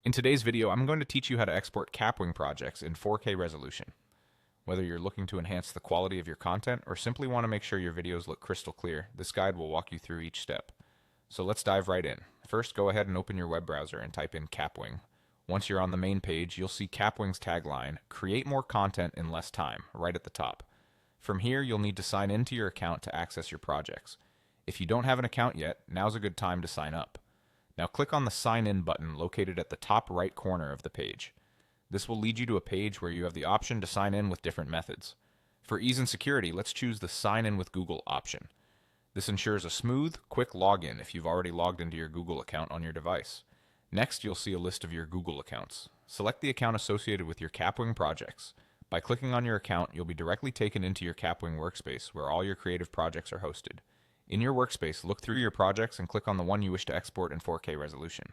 In today's video, I'm going to teach you how to export Kapwing projects in 4K resolution. Whether you're looking to enhance the quality of your content or simply want to make sure your videos look crystal clear, this guide will walk you through each step. So let's dive right in. First, go ahead and open your web browser and type in Kapwing. Once you're on the main page, you'll see Kapwing's tagline, "Create more content in less time," right at the top. From here, you'll need to sign into your account to access your projects. If you don't have an account yet, now's a good time to sign up. Now click on the Sign In button located at the top right corner of the page. This will lead you to a page where you have the option to sign in with different methods. For ease and security, let's choose the Sign In with Google option. This ensures a smooth, quick login if you've already logged into your Google account on your device. Next, you'll see a list of your Google accounts. Select the account associated with your Kapwing projects. By clicking on your account, you'll be directly taken into your Kapwing workspace where all your creative projects are hosted. In your workspace, look through your projects and click on the one you wish to export in 4K resolution.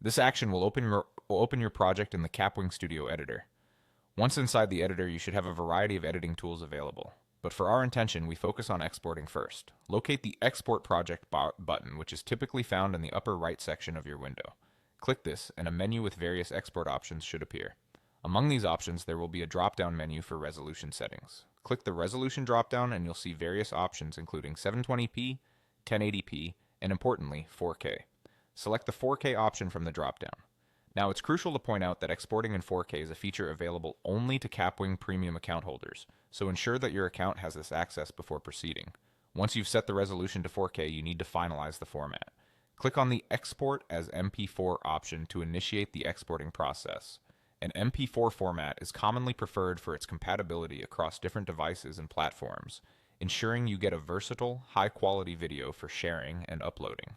This action will open your project in the Kapwing Studio editor. Once inside the editor, you should have a variety of editing tools available. But for our intention, we focus on exporting first. Locate the Export Project button, which is typically found in the upper right section of your window. Click this, and a menu with various export options should appear. Among these options, there will be a drop-down menu for resolution settings. Click the resolution drop-down and you'll see various options including 720p, 1080p, and importantly, 4K. Select the 4K option from the drop-down. Now, it's crucial to point out that exporting in 4K is a feature available only to Kapwing Premium account holders, so ensure that your account has this access before proceeding. Once you've set the resolution to 4K, you need to finalize the format. Click on the Export as MP4 option to initiate the exporting process. An MP4 format is commonly preferred for its compatibility across different devices and platforms, ensuring you get a versatile, high-quality video for sharing and uploading.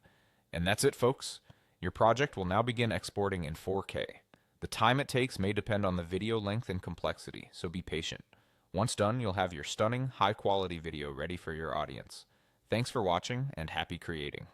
And that's it, folks. Your project will now begin exporting in 4K. The time it takes may depend on the video length and complexity, so be patient. Once done, you'll have your stunning, high-quality video ready for your audience. Thanks for watching, and happy creating.